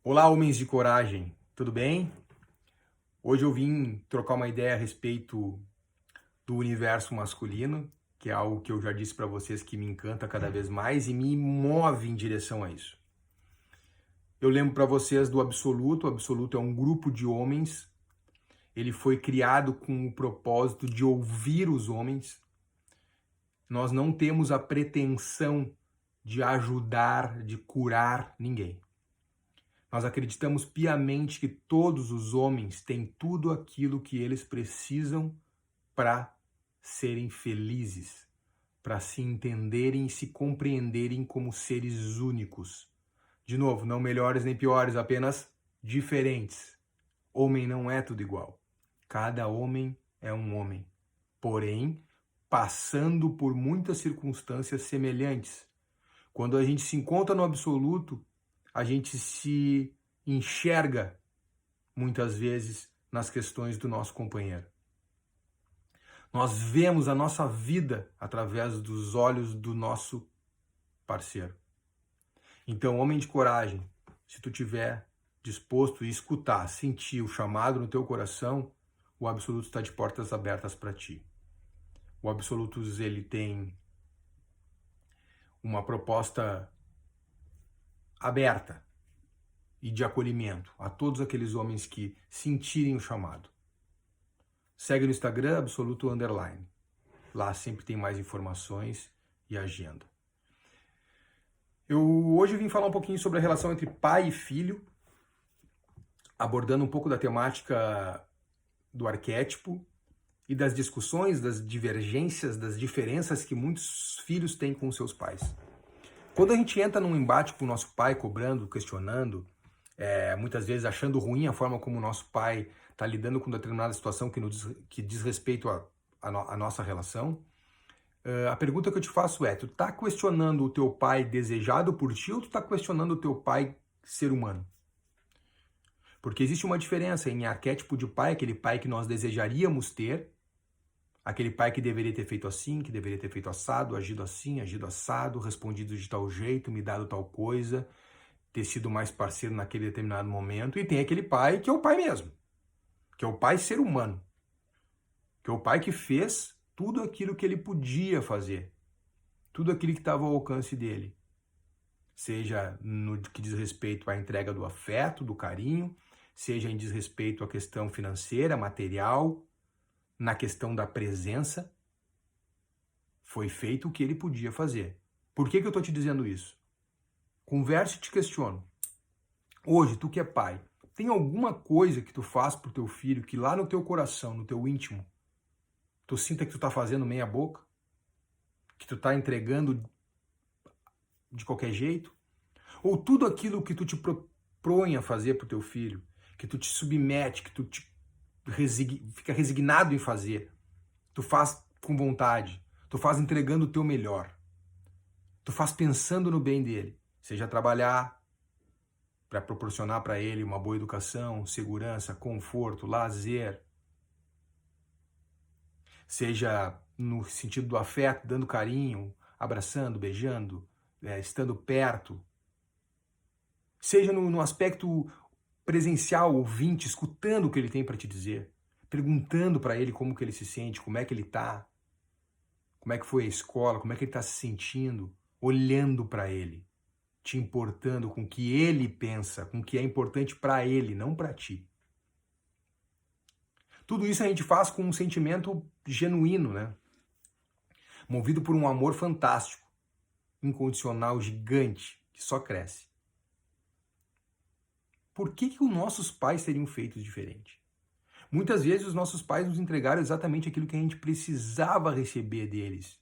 Olá, homens de coragem, tudo bem? Hoje eu vim trocar uma ideia a respeito do universo masculino, que é algo que eu já disse para vocês que me encanta cada vez mais e me move em direção a isso. Eu lembro para vocês do Absoluto. O Absoluto é um grupo de homens. Ele foi criado com o propósito de ouvir os homens. Nós não temos a pretensão de ajudar, de curar ninguém. Nós acreditamos piamente que todos os homens têm tudo aquilo que eles precisam para serem felizes, para se entenderem e se compreenderem como seres únicos. De novo, não melhores nem piores, apenas diferentes. Homem não é tudo igual. Cada homem é um homem, porém, passando por muitas circunstâncias semelhantes. Quando a gente se encontra no absoluto, a gente se enxerga muitas vezes nas questões do nosso companheiro. Nós vemos a nossa vida através dos olhos do nosso parceiro. Então, homem de coragem, se tu tiver disposto a escutar, sentir o chamado no teu coração, o Absoluto está de portas abertas para ti. O Absolutos, ele tem uma proposta aberta e de acolhimento a todos aqueles homens que sentirem o chamado. Segue no Instagram, Absoluto Underline. Lá sempre tem mais informações e agenda. Eu hoje vim falar um pouquinho sobre a relação entre pai e filho, abordando um pouco da temática do arquétipo e das discussões, das divergências, das diferenças que muitos filhos têm com seus pais. Quando a gente entra num embate com o nosso pai, cobrando, questionando, muitas vezes achando ruim a forma como o nosso pai está lidando com determinada situação que diz respeito à nossa relação, a pergunta que eu te faço é, tu está questionando o teu pai desejado por ti ou tu está questionando o teu pai ser humano? Porque existe uma diferença em arquétipo de pai, aquele pai que nós desejaríamos ter, aquele pai que deveria ter feito assim, que deveria ter feito assado, agido assim, agido assado, respondido de tal jeito, me dado tal coisa, ter sido mais parceiro naquele determinado momento. E tem aquele pai que é o pai mesmo, que é o pai ser humano, que é o pai que fez tudo aquilo que ele podia fazer, tudo aquilo que estava ao alcance dele. Seja no que diz respeito à entrega do afeto, do carinho, seja em diz respeito à questão financeira, material, na questão da presença, foi feito o que ele podia fazer. Por que eu estou te dizendo isso? Converse e te questiono. Hoje, tu que é pai, tem alguma coisa que tu faz pro teu filho que lá no teu coração, no teu íntimo, tu sinta que tu tá fazendo meia boca? Que tu tá entregando de qualquer jeito? Ou tudo aquilo que tu te propõe a fazer pro teu filho, que tu te submete, que tu fica resignado em fazer, tu faz com vontade, tu faz entregando o teu melhor, tu faz pensando no bem dele, seja trabalhar para proporcionar para ele uma boa educação, segurança, conforto, lazer, seja no sentido do afeto, dando carinho, abraçando, beijando, estando perto, seja no aspecto presencial, ouvinte, escutando o que ele tem para te dizer, perguntando para ele como que ele se sente, como é que ele tá, como é que foi a escola, como é que ele está se sentindo, olhando para ele, te importando com o que ele pensa, com o que é importante para ele, não para ti. Tudo isso a gente faz com um sentimento genuíno, né? Movido por um amor fantástico, incondicional, gigante, que só cresce. Por que os nossos pais teriam feito diferente? Muitas vezes os nossos pais nos entregaram exatamente aquilo que a gente precisava receber deles.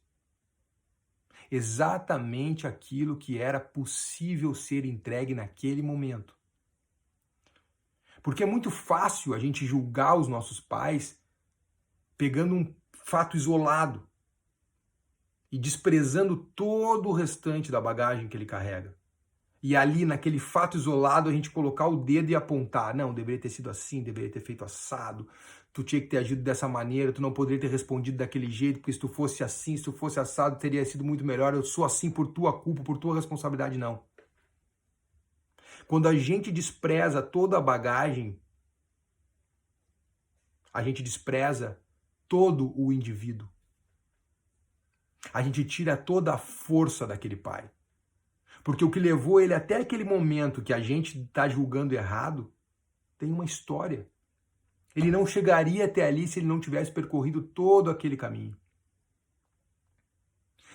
Exatamente aquilo que era possível ser entregue naquele momento. Porque é muito fácil a gente julgar os nossos pais pegando um fato isolado e desprezando todo o restante da bagagem que ele carrega. E ali, naquele fato isolado, a gente colocar o dedo e apontar. Não, deveria ter sido assim, deveria ter feito assado. Tu tinha que ter agido dessa maneira, tu não poderia ter respondido daquele jeito, porque se tu fosse assim, se tu fosse assado, teria sido muito melhor. Eu sou assim por tua culpa, por tua responsabilidade, não. Quando a gente despreza toda a bagagem, a gente despreza todo o indivíduo. A gente tira toda a força daquele pai. Porque o que levou ele até aquele momento que a gente está julgando errado, tem uma história. Ele não chegaria até ali se ele não tivesse percorrido todo aquele caminho.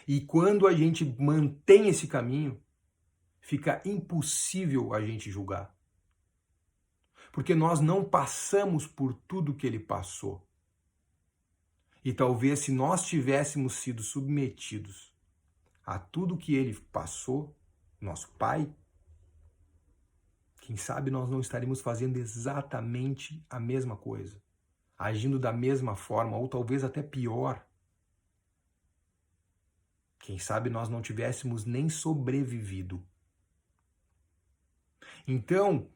E quando a gente mantém esse caminho, fica impossível a gente julgar. Porque nós não passamos por tudo que ele passou. E talvez se nós tivéssemos sido submetidos a tudo que ele passou, nosso pai, quem sabe nós não estaríamos fazendo exatamente a mesma coisa, agindo da mesma forma, ou talvez até pior. Quem sabe nós não tivéssemos nem sobrevivido. Então,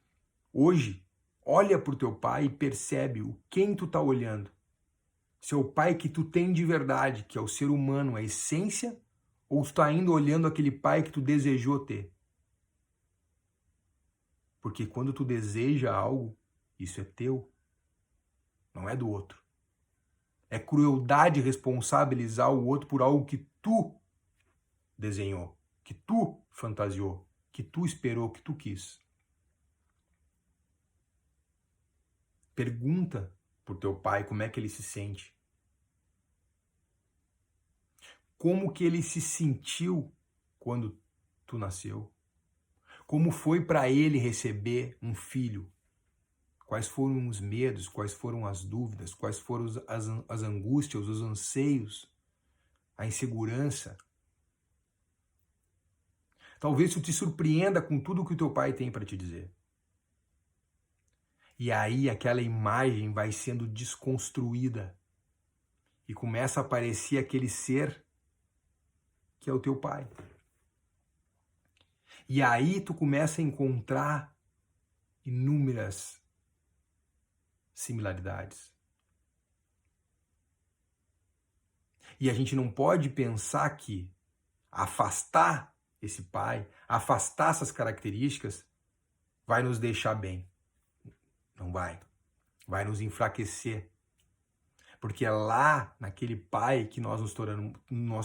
hoje, olha para o teu pai e percebe o quem tu está olhando. Se é o pai que tu tem de verdade, que é o ser humano, a essência, ou tu está ainda olhando aquele pai que tu desejou ter? Porque quando tu deseja algo, isso é teu, não é do outro. É crueldade responsabilizar o outro por algo que tu desenhou, que tu fantasiou, que tu esperou, que tu quis. Pergunta pro teu pai como é que ele se sente. Como que ele se sentiu quando tu nasceu? Como foi para ele receber um filho? Quais foram os medos, quais foram as dúvidas, quais foram as angústias, os anseios, a insegurança? Talvez tu te surpreenda com tudo que o teu pai tem para te dizer. E aí aquela imagem vai sendo desconstruída e começa a aparecer aquele ser que é o teu pai. E aí tu começa a encontrar inúmeras similaridades. E a gente não pode pensar que afastar esse pai, afastar essas características, vai nos deixar bem. Não vai. Vai nos enfraquecer. Porque é lá, naquele pai, que nós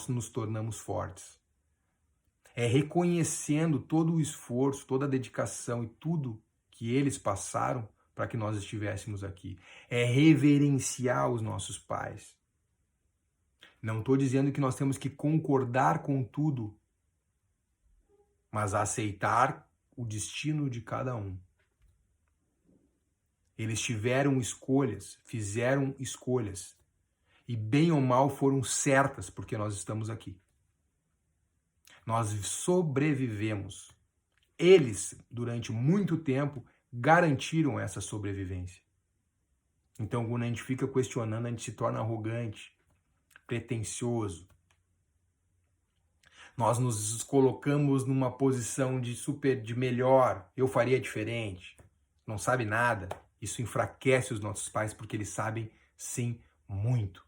nos tornamos fortes. É reconhecendo todo o esforço, toda a dedicação e tudo que eles passaram para que nós estivéssemos aqui. É reverenciar os nossos pais. Não estou dizendo que nós temos que concordar com tudo, mas aceitar o destino de cada um. Eles tiveram escolhas, fizeram escolhas, e bem ou mal foram certas, porque nós estamos aqui. Nós sobrevivemos. Eles, durante muito tempo, garantiram essa sobrevivência. Então, quando a gente fica questionando, a gente se torna arrogante, pretensioso. Nós nos colocamos numa posição de melhor, eu faria diferente, não sabe nada. Isso enfraquece os nossos pais porque eles sabem, sim, muito.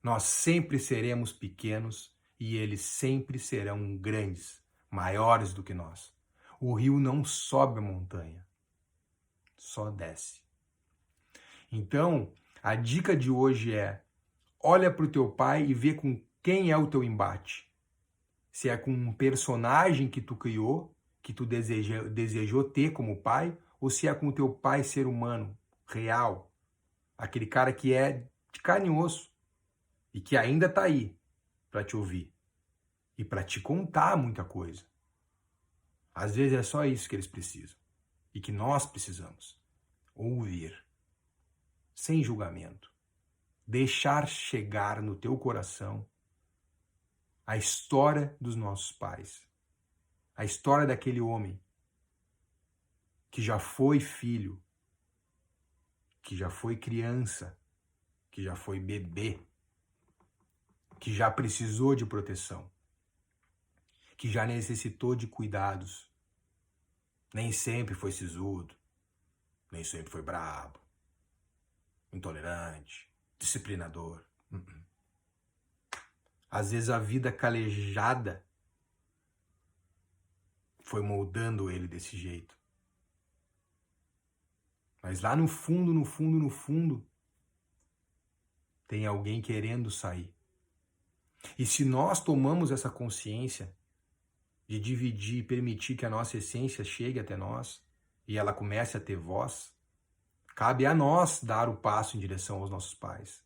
Nós sempre seremos pequenos e eles sempre serão grandes, maiores do que nós. O rio não sobe a montanha, só desce. Então, a dica de hoje é: olha para o teu pai e vê com quem é o teu embate. Se é com um personagem que tu criou, que tu desejou ter como pai, ou se é com o teu pai ser humano, real, aquele cara que é de carne e osso e que ainda está aí para te ouvir e para te contar muita coisa. Às vezes é só isso que eles precisam e que nós precisamos: ouvir, sem julgamento, deixar chegar no teu coração a história dos nossos pais, a história daquele homem que já foi filho, que já foi criança, que já foi bebê, que já precisou de proteção, que já necessitou de cuidados. Nem sempre foi sisudo, nem sempre foi brabo, intolerante, disciplinador. Às vezes a vida calejada foi moldando ele desse jeito. Mas lá no fundo, no fundo, no fundo, tem alguém querendo sair. E se nós tomamos essa consciência de dividir e permitir que a nossa essência chegue até nós e ela comece a ter voz, cabe a nós dar o passo em direção aos nossos pais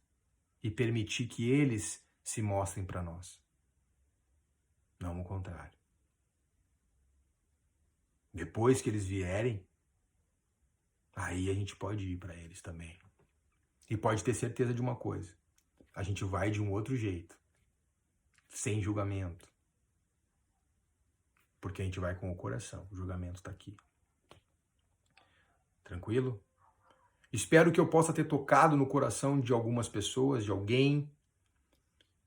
e permitir que eles se mostrem para nós. Não o contrário. Depois que eles vierem, aí a gente pode ir para eles também. E pode ter certeza de uma coisa: a gente vai de um outro jeito, sem julgamento. Porque a gente vai com o coração, o julgamento está aqui. Tranquilo? Espero que eu possa ter tocado no coração de algumas pessoas, de alguém,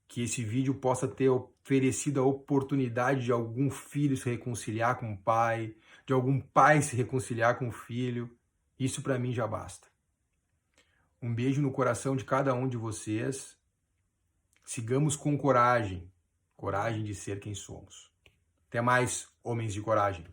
que esse vídeo possa ter oferecido a oportunidade de algum filho se reconciliar com o pai, de algum pai se reconciliar com o filho. Isso para mim já basta. Um beijo no coração de cada um de vocês. Sigamos com coragem, coragem de ser quem somos. Até mais, homens de coragem.